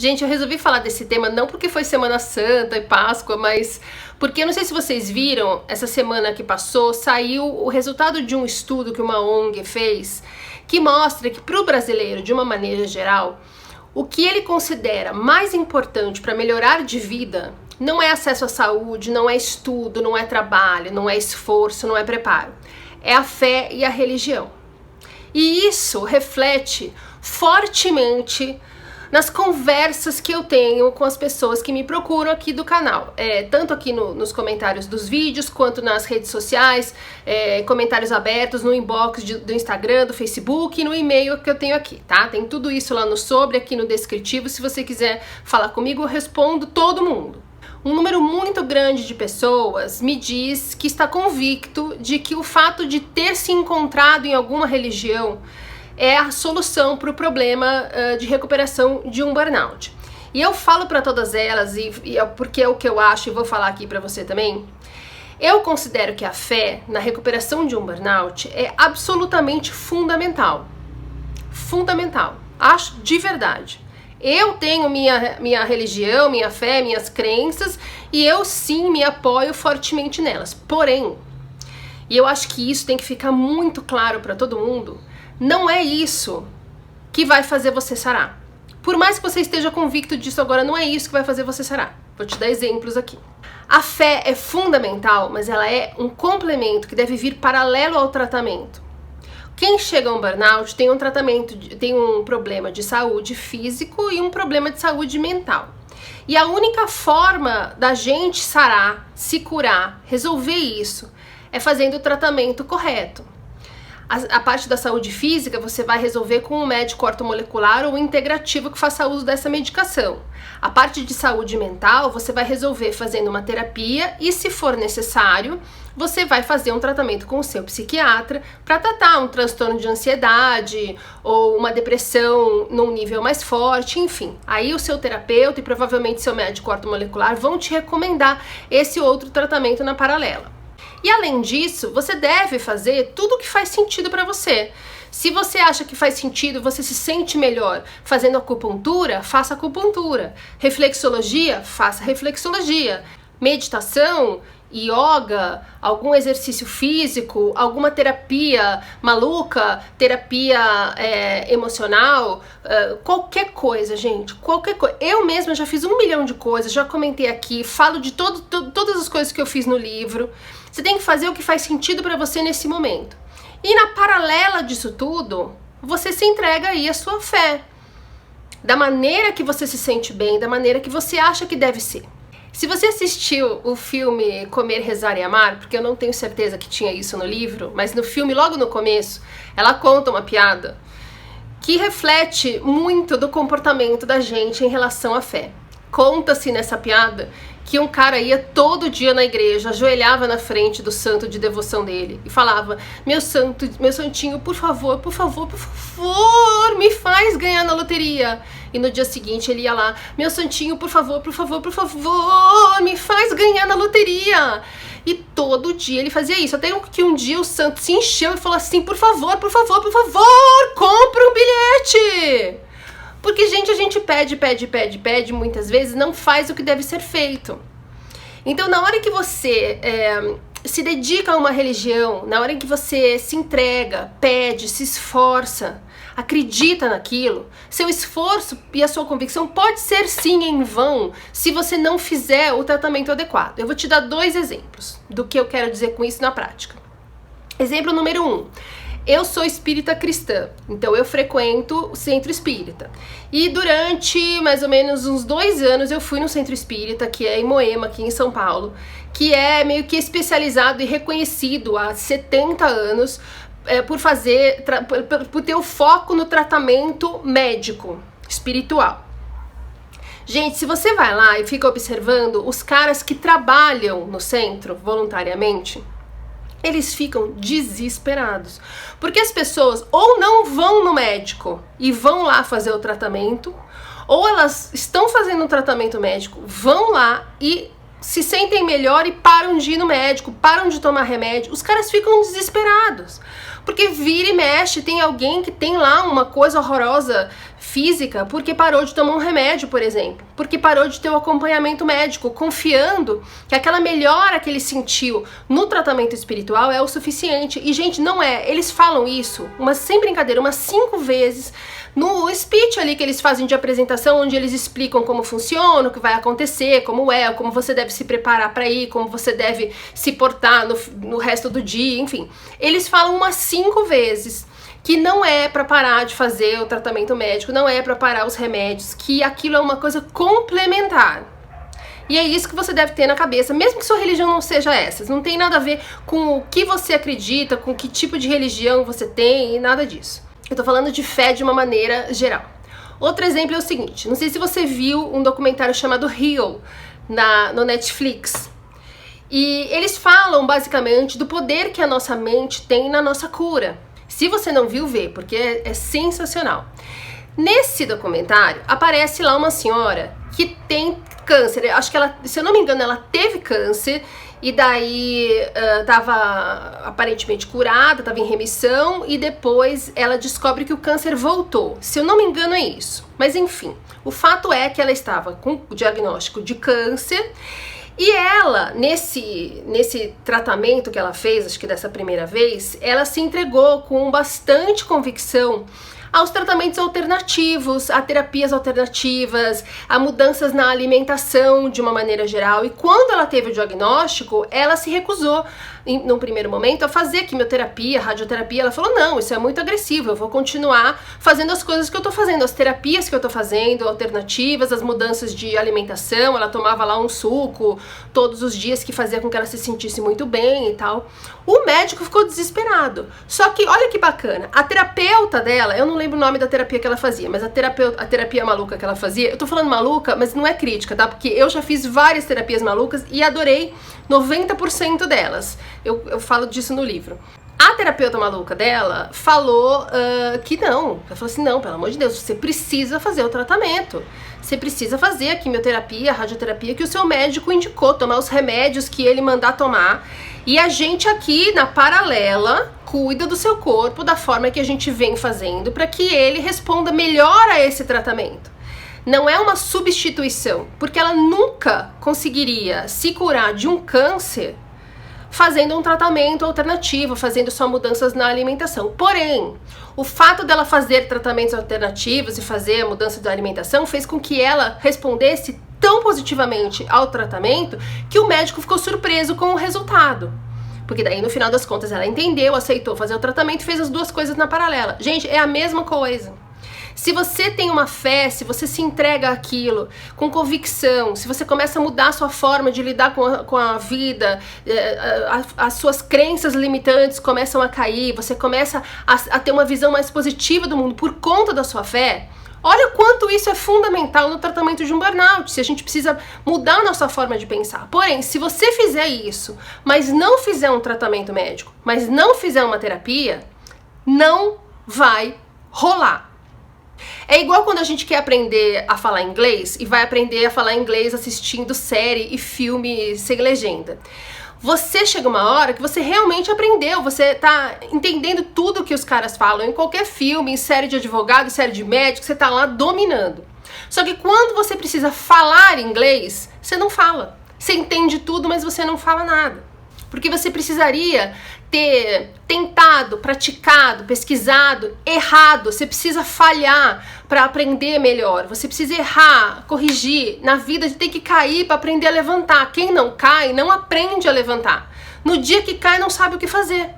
Gente, eu resolvi falar desse tema não porque foi Semana Santa e Páscoa, mas porque eu não sei se vocês viram, essa semana que passou, saiu o resultado de um estudo que uma ONG fez, que mostra que para o brasileiro, de uma maneira geral, o que ele considera mais importante para melhorar de vida não é acesso à saúde, não é estudo, não é trabalho, não é esforço, não é preparo. É a fé e a religião. E isso reflete fortemente nas conversas que eu tenho com as pessoas que me procuram aqui do canal, tanto aqui nos comentários dos vídeos, quanto nas redes sociais, comentários abertos no inbox do Instagram, do Facebook e no e-mail que eu tenho aqui, tá? Tem tudo isso lá no sobre, aqui no descritivo, se você quiser falar comigo, eu respondo todo mundo. Um número muito grande de pessoas me diz que está convicto de que o fato de ter se encontrado em alguma religião é a solução para o problema de recuperação de um burnout. E eu falo para todas elas, porque é o que eu acho e vou falar aqui para você também, eu considero que a fé na recuperação de um burnout é absolutamente fundamental. Fundamental. Acho de verdade. Eu tenho minha religião, minha fé, minhas crenças e eu sim me apoio fortemente nelas. Porém, e eu acho que isso tem que ficar muito claro para todo mundo, não é isso que vai fazer você sarar. Por mais que você esteja convicto disso agora, não é isso que vai fazer você sarar. Vou te dar exemplos aqui. A fé é fundamental, mas ela é um complemento que deve vir paralelo ao tratamento. Quem chega a um burnout tem um problema de saúde físico e um problema de saúde mental. E a única forma da gente sarar, se curar, resolver isso, é fazendo o tratamento correto. A parte da saúde física você vai resolver com um médico ortomolecular ou integrativo que faça uso dessa medicação. A parte de saúde mental você vai resolver fazendo uma terapia e, se for necessário, você vai fazer um tratamento com o seu psiquiatra para tratar um transtorno de ansiedade ou uma depressão num nível mais forte, enfim. Aí o seu terapeuta e provavelmente seu médico ortomolecular vão te recomendar esse outro tratamento na paralela. E além disso, você deve fazer tudo o que faz sentido para você. Se você acha que faz sentido, você se sente melhor fazendo acupuntura, faça acupuntura. Reflexologia, faça reflexologia. Meditação, yoga, algum exercício físico, alguma terapia maluca, terapia emocional, qualquer coisa, gente, qualquer coisa. Eu mesma já fiz 1 milhão de coisas, já comentei aqui, falo de todas as coisas que eu fiz no livro. Você tem que fazer o que faz sentido para você nesse momento. E na paralela disso tudo, você se entrega aí à sua fé. Da maneira que você se sente bem, da maneira que você acha que deve ser. Se você assistiu o filme Comer, Rezar e Amar, porque eu não tenho certeza que tinha isso no livro, mas no filme, logo no começo, ela conta uma piada que reflete muito do comportamento da gente em relação à fé. Conta-se nessa piada que um cara ia todo dia na igreja, ajoelhava na frente do santo de devoção dele e falava: meu santo, meu santinho, por favor, me faz ganhar na loteria. E no dia seguinte ele ia lá: meu santinho, por favor, me faz ganhar na loteria. E todo dia ele fazia isso, até que um dia o santo se encheu e falou assim: por favor, compra um bilhete. Porque, gente, a gente pede, muitas vezes não faz o que deve ser feito. Então, na hora que você se dedica a uma religião, na hora em que você se entrega, pede, se esforça, acredita naquilo, seu esforço e a sua convicção pode ser sim em vão se você não fizer o tratamento adequado. Eu vou te dar 2 exemplos do que eu quero dizer com isso na prática. Exemplo número 1. Eu sou espírita cristã, então eu frequento o centro espírita. E durante mais ou menos uns 2 anos eu fui no centro espírita, que é em Moema, aqui em São Paulo, que é meio que especializado e reconhecido há 70 anos por ter o foco no tratamento médico, espiritual. Gente, se você vai lá e fica observando os caras que trabalham no centro voluntariamente, eles ficam desesperados, porque as pessoas ou não vão no médico e vão lá fazer o tratamento, ou elas estão fazendo um tratamento médico, vão lá e se sentem melhor e param de ir no médico, param de tomar remédio. Os caras ficam desesperados, Porque vira e mexe, tem alguém que tem lá uma coisa horrorosa física porque parou de tomar um remédio, por exemplo. Porque parou de ter o acompanhamento médico, confiando que aquela melhora que ele sentiu no tratamento espiritual é o suficiente. E, gente, não é. Eles falam isso, sem brincadeira, umas 5 vezes no speech ali que eles fazem de apresentação, onde eles explicam como funciona, o que vai acontecer, como você deve se preparar para ir, como você deve se portar no resto do dia, enfim. Eles falam umas 5 vezes que não é para parar de fazer o tratamento médico, não é para parar os remédios, que aquilo é uma coisa complementar. E é isso que você deve ter na cabeça, mesmo que sua religião não seja essa. Não tem nada a ver com o que você acredita, com que tipo de religião você tem e nada disso. Eu tô falando de fé de uma maneira geral. Outro exemplo é o seguinte, não sei se você viu um documentário chamado Heal no Netflix. E eles falam basicamente do poder que a nossa mente tem na nossa cura. Se você não viu, vê, porque é sensacional. Nesse documentário, aparece lá uma senhora que tem câncer. Acho que ela, se eu não me engano, ela teve câncer e daí estava aparentemente curada, estava em remissão e depois ela descobre que o câncer voltou. Se eu não me engano, é isso. Mas enfim, o fato é que ela estava com o diagnóstico de câncer. E ela, nesse tratamento que ela fez, acho que dessa primeira vez, ela se entregou com bastante convicção aos tratamentos alternativos, a terapias alternativas, a mudanças na alimentação de uma maneira geral. E quando ela teve o diagnóstico, ela se recusou, num primeiro momento, a fazer quimioterapia, radioterapia. Ela falou, não, isso é muito agressivo, eu vou continuar fazendo as coisas que eu tô fazendo, as terapias que eu tô fazendo, alternativas, as mudanças de alimentação. Ela tomava lá um suco todos os dias que fazia com que ela se sentisse muito bem e tal. O médico ficou desesperado. Só que, olha que bacana, a terapeuta dela, eu não lembro o nome da terapia que ela fazia, mas a terapia maluca que ela fazia, eu tô falando maluca, mas não é crítica, tá? Porque eu já fiz várias terapias malucas e adorei 90% delas. Eu falo disso no livro. A terapeuta maluca dela falou que não. Ela falou assim, não, pelo amor de Deus, você precisa fazer o tratamento. Você precisa fazer a quimioterapia, a radioterapia que o seu médico indicou, tomar os remédios que ele mandar tomar. E a gente aqui, na paralela, cuida do seu corpo da forma que a gente vem fazendo para que ele responda melhor a esse tratamento. Não é uma substituição, porque ela nunca conseguiria se curar de um câncer fazendo um tratamento alternativo, fazendo só mudanças na alimentação. Porém, o fato dela fazer tratamentos alternativos e fazer a mudança da alimentação fez com que ela respondesse tão positivamente ao tratamento que o médico ficou surpreso com o resultado. Porque daí, no final das contas, ela entendeu, aceitou fazer o tratamento e fez as duas coisas na paralela. Gente, é a mesma coisa. Se você tem uma fé, se você se entrega àquilo com convicção, se você começa a mudar a sua forma de lidar com a vida, as suas crenças limitantes começam a cair, você começa a ter uma visão mais positiva do mundo por conta da sua fé, olha quanto isso é fundamental no tratamento de um burnout, se a gente precisa mudar a nossa forma de pensar. Porém, se você fizer isso, mas não fizer um tratamento médico, mas não fizer uma terapia, não vai rolar. É igual quando a gente quer aprender a falar inglês e vai aprender a falar inglês assistindo série e filme sem legenda. Você chega uma hora que você realmente aprendeu, você tá entendendo tudo que os caras falam em qualquer filme, em série de advogado, série de médico, você tá lá dominando. Só que quando você precisa falar inglês, você não fala. Você entende tudo, mas você não fala nada. Porque você precisaria ter tentado, praticado, pesquisado, errado. Você precisa falhar para aprender melhor. Você precisa errar, corrigir. Na vida a gente tem que cair para aprender a levantar. Quem não cai, não aprende a levantar. No dia que cai, não sabe o que fazer.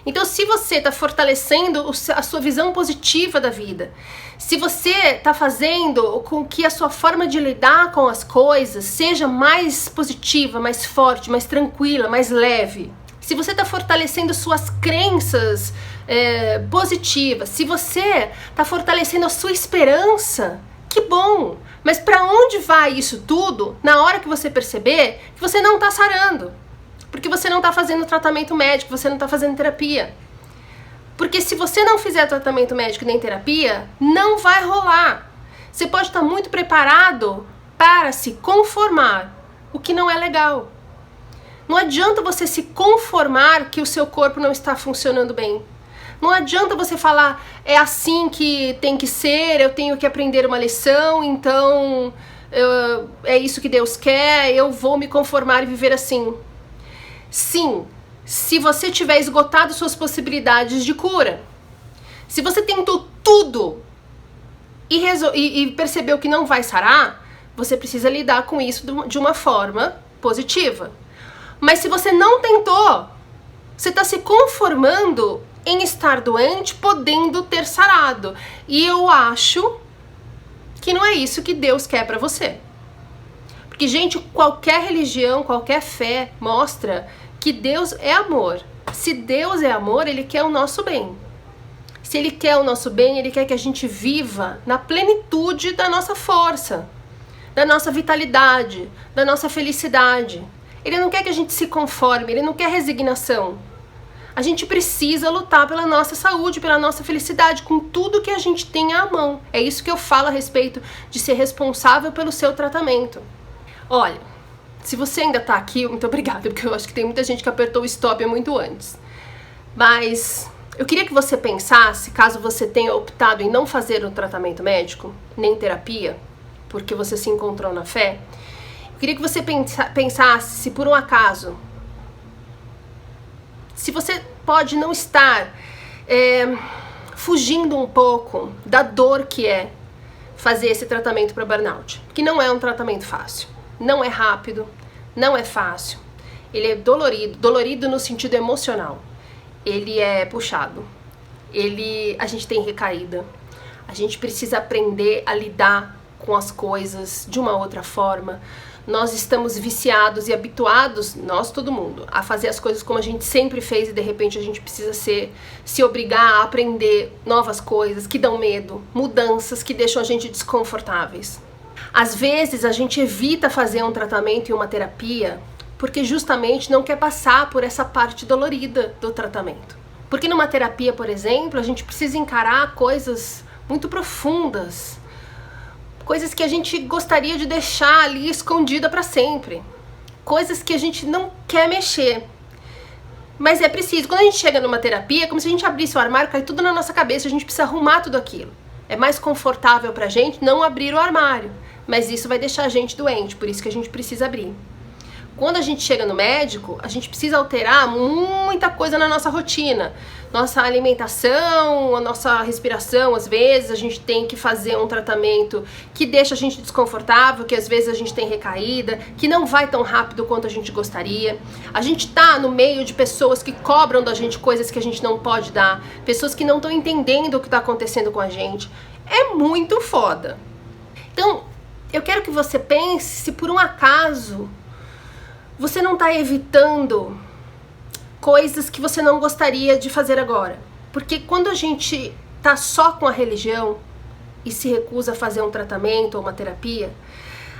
Então, se você está fortalecendo a sua visão positiva da vida, se você está fazendo com que a sua forma de lidar com as coisas seja mais positiva, mais forte, mais tranquila, mais leve, se você está fortalecendo suas crenças positivas, se você está fortalecendo a sua esperança, que bom! Mas para onde vai isso tudo na hora que você perceber que você não está sarando? Porque você não está fazendo tratamento médico, você não está fazendo terapia. Porque se você não fizer tratamento médico nem terapia, não vai rolar. Você pode estar muito preparado para se conformar, o que não é legal. Não adianta você se conformar que o seu corpo não está funcionando bem. Não adianta você falar, é assim que tem que ser, eu tenho que aprender uma lição, então é isso que Deus quer, eu vou me conformar e viver assim. Sim, se você tiver esgotado suas possibilidades de cura, se você tentou tudo e percebeu que não vai sarar, você precisa lidar com isso de uma forma positiva. Mas se você não tentou, você está se conformando em estar doente, podendo ter sarado. E eu acho que não é isso que Deus quer para você. Porque, gente, qualquer religião, qualquer fé mostra que Deus é amor. Se Deus é amor, Ele quer o nosso bem. Se Ele quer o nosso bem, Ele quer que a gente viva na plenitude da nossa força, da nossa vitalidade, da nossa felicidade. Ele não quer que a gente se conforme, Ele não quer resignação. A gente precisa lutar pela nossa saúde, pela nossa felicidade, com tudo que a gente tem à mão. É isso que eu falo a respeito de ser responsável pelo seu tratamento. Olha, se você ainda tá aqui, muito obrigada, porque eu acho que tem muita gente que apertou o stop muito antes. Mas eu queria que você pensasse, caso você tenha optado em não fazer um tratamento médico, nem terapia, porque você se encontrou na fé, eu queria que você pensasse se por um acaso, se você pode não estar fugindo um pouco da dor que é fazer esse tratamento para burnout. Que não é um tratamento fácil. Não é rápido, não é fácil. Ele é dolorido no sentido emocional. Ele é puxado. A gente tem recaída. A gente precisa aprender a lidar com as coisas de uma outra forma. Nós estamos viciados e habituados, nós, todo mundo, a fazer as coisas como a gente sempre fez e de repente a gente precisa se obrigar a aprender novas coisas que dão medo, mudanças que deixam a gente desconfortáveis. Às vezes a gente evita fazer um tratamento e uma terapia porque justamente não quer passar por essa parte dolorida do tratamento. Porque numa terapia, por exemplo, a gente precisa encarar coisas muito profundas, coisas que a gente gostaria de deixar ali escondida para sempre. Coisas que a gente não quer mexer. Mas é preciso. Quando a gente chega numa terapia, é como se a gente abrisse o armário, cai tudo na nossa cabeça, a gente precisa arrumar tudo aquilo. É mais confortável pra gente não abrir o armário. Mas isso vai deixar a gente doente, por isso que a gente precisa abrir. Quando a gente chega no médico, a gente precisa alterar muita coisa na nossa rotina. Nossa alimentação, a nossa respiração, às vezes a gente tem que fazer um tratamento que deixa a gente desconfortável, que às vezes a gente tem recaída, que não vai tão rápido quanto a gente gostaria. A gente tá no meio de pessoas que cobram da gente coisas que a gente não pode dar, pessoas que não estão entendendo o que tá acontecendo com a gente. É muito foda. Então, eu quero que você pense se por um acaso você não está evitando coisas que você não gostaria de fazer agora. Porque quando a gente tá só com a religião e se recusa a fazer um tratamento ou uma terapia,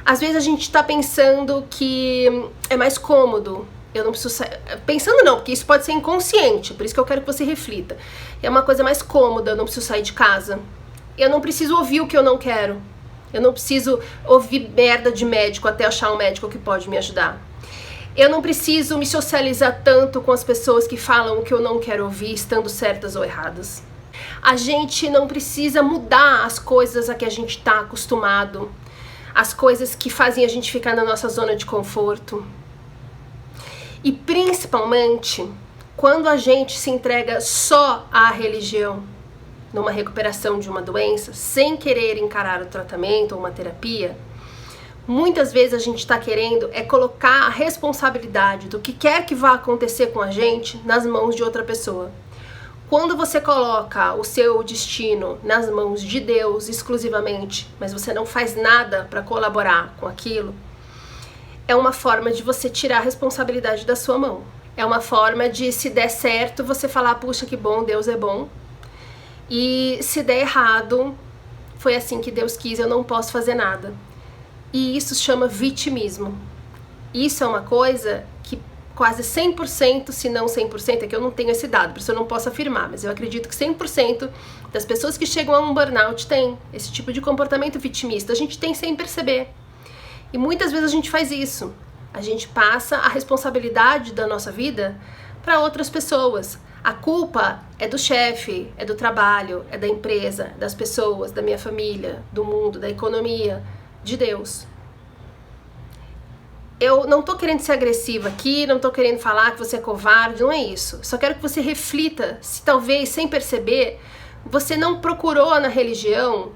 às vezes a gente está pensando que é mais cômodo. Eu não preciso sair. Pensando não, porque isso pode ser inconsciente, por isso que eu quero que você reflita. É uma coisa mais cômoda, eu não preciso sair de casa. Eu não preciso ouvir o que eu não quero. Eu não preciso ouvir merda de médico até achar um médico que pode me ajudar. Eu não preciso me socializar tanto com as pessoas que falam o que eu não quero ouvir, estando certas ou erradas. A gente não precisa mudar as coisas a que a gente está acostumado, as coisas que fazem a gente ficar na nossa zona de conforto. E principalmente, quando a gente se entrega só à religião, numa recuperação de uma doença, sem querer encarar o tratamento ou uma terapia, muitas vezes a gente está querendo colocar a responsabilidade do que quer que vá acontecer com a gente nas mãos de outra pessoa. Quando você coloca o seu destino nas mãos de Deus exclusivamente, mas você não faz nada para colaborar com aquilo, é uma forma de você tirar a responsabilidade da sua mão. É uma forma de, se der certo, você falar, puxa, que bom, Deus é bom. E se der errado, foi assim que Deus quis, eu não posso fazer nada. E isso se chama vitimismo. Isso é uma coisa que quase 100%, se não 100%, é que eu não tenho esse dado, por isso eu não posso afirmar, mas eu acredito que 100% das pessoas que chegam a um burnout têm esse tipo de comportamento vitimista. A gente tem sem perceber. E muitas vezes a gente faz isso. A gente passa a responsabilidade da nossa vida para outras pessoas. A culpa é do chefe, é do trabalho, é da empresa, das pessoas, da minha família, do mundo, da economia, de Deus. Eu não tô querendo ser agressiva aqui, não tô querendo falar que você é covarde, não é isso. Só quero que você reflita se talvez, sem perceber, você não procurou na religião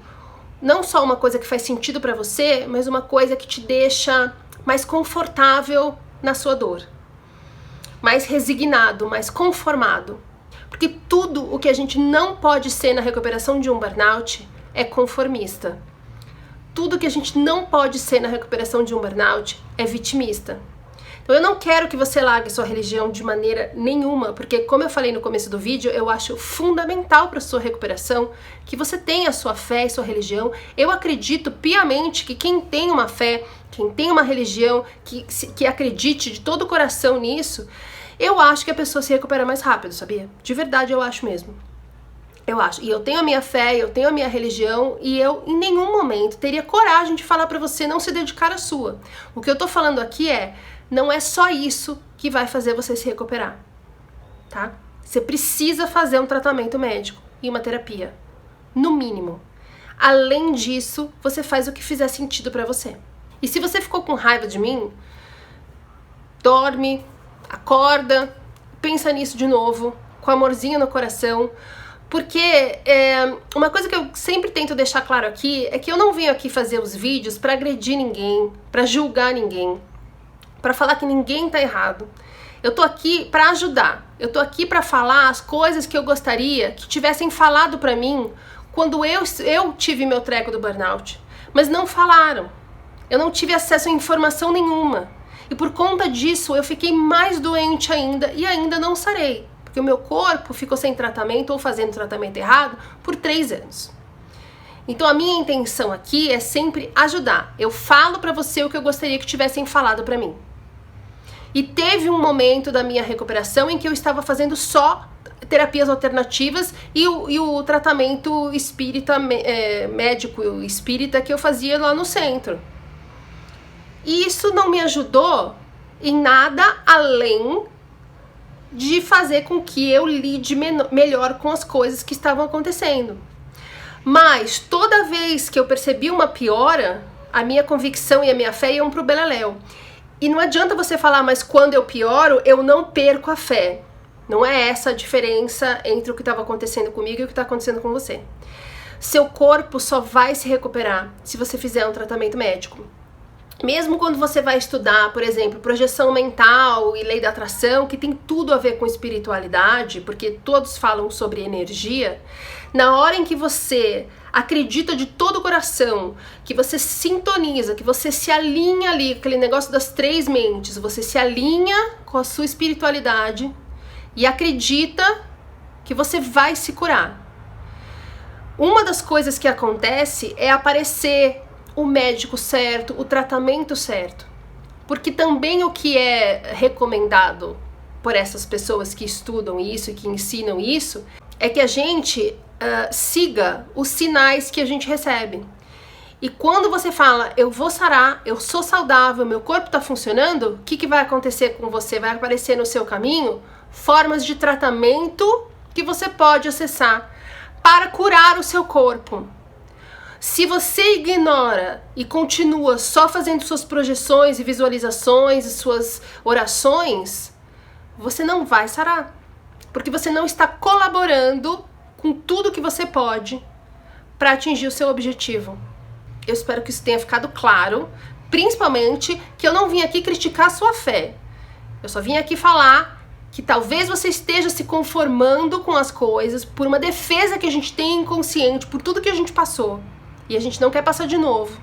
não só uma coisa que faz sentido pra você, mas uma coisa que te deixa mais confortável na sua dor. Mais resignado, mais conformado. Porque tudo o que a gente não pode ser na recuperação de um burnout é conformista. Tudo que a gente não pode ser na recuperação de um burnout é vitimista. Então eu não quero que você largue sua religião de maneira nenhuma, porque como eu falei no começo do vídeo, eu acho fundamental para sua recuperação que você tenha a sua fé e sua religião. Eu acredito piamente que quem tem uma fé, quem tem uma religião, que acredite de todo o coração nisso, eu acho que a pessoa se recupera mais rápido, sabia? De verdade eu acho mesmo. Eu acho. E eu tenho a minha fé, eu tenho a minha religião e eu em nenhum momento teria coragem de falar pra você não se dedicar à sua. O que eu tô falando aqui não é só isso que vai fazer você se recuperar, tá? Você precisa fazer um tratamento médico e uma terapia, no mínimo. Além disso, você faz o que fizer sentido pra você. E se você ficou com raiva de mim, dorme, acorda, pensa nisso de novo, com amorzinho no coração. Porque uma coisa que eu sempre tento deixar claro aqui é que eu não venho aqui fazer os vídeos pra agredir ninguém, pra julgar ninguém, pra falar que ninguém tá errado. Eu tô aqui pra ajudar, eu tô aqui pra falar as coisas que eu gostaria que tivessem falado pra mim quando eu tive meu treco do burnout. Mas não falaram, eu não tive acesso a informação nenhuma. E por conta disso eu fiquei mais doente ainda e ainda não sarei. Porque o meu corpo ficou sem tratamento ou fazendo tratamento errado por 3 anos. Então a minha intenção aqui é sempre ajudar. Eu falo pra você o que eu gostaria que tivessem falado pra mim. E teve um momento da minha recuperação em que eu estava fazendo só terapias alternativas e o tratamento espírita, médico espírita que eu fazia lá no centro. E isso não me ajudou em nada além de fazer com que eu lide melhor com as coisas que estavam acontecendo. Mas toda vez que eu percebi uma piora, a minha convicção e a minha fé iam pro beleléu. E não adianta você falar, mas quando eu pioro, eu não perco a fé. Não é essa a diferença entre o que estava acontecendo comigo e o que está acontecendo com você. Seu corpo só vai se recuperar se você fizer um tratamento médico. Mesmo quando você vai estudar, por exemplo, projeção mental e lei da atração, que tem tudo a ver com espiritualidade, porque todos falam sobre energia, na hora em que você acredita de todo o coração, que você sintoniza, que você se alinha ali, aquele negócio das 3 mentes, você se alinha com a sua espiritualidade e acredita que você vai se curar. Uma das coisas que acontece é aparecer o médico certo, o tratamento certo. Porque também o que é recomendado por essas pessoas que estudam isso e que ensinam isso, é que a gente siga os sinais que a gente recebe. E quando você fala, eu vou sarar, eu sou saudável, meu corpo está funcionando, o que vai acontecer com você? Vai aparecer no seu caminho formas de tratamento que você pode acessar para curar o seu corpo. Se você ignora e continua só fazendo suas projeções e visualizações e suas orações, você não vai sarar. Porque você não está colaborando com tudo que você pode para atingir o seu objetivo. Eu espero que isso tenha ficado claro, principalmente que eu não vim aqui criticar a sua fé. Eu só vim aqui falar que talvez você esteja se conformando com as coisas por uma defesa que a gente tem inconsciente, por tudo que a gente passou. E a gente não quer passar de novo.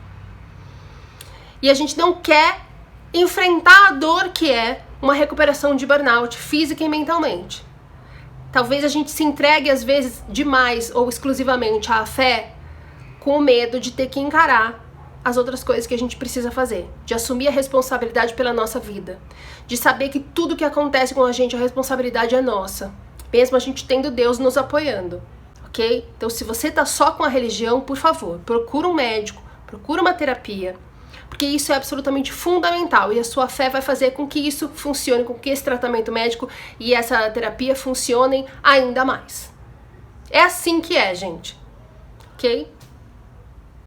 E a gente não quer enfrentar a dor que é uma recuperação de burnout, física e mentalmente. Talvez a gente se entregue às vezes demais ou exclusivamente à fé com o medo de ter que encarar as outras coisas que a gente precisa fazer, de assumir a responsabilidade pela nossa vida, de saber que tudo que acontece com a gente, a responsabilidade é nossa, mesmo a gente tendo Deus nos apoiando. Ok? Então, se você tá só com a religião, por favor, procura um médico, procura uma terapia, porque isso é absolutamente fundamental e a sua fé vai fazer com que isso funcione, com que esse tratamento médico e essa terapia funcionem ainda mais. É assim que é, gente, ok?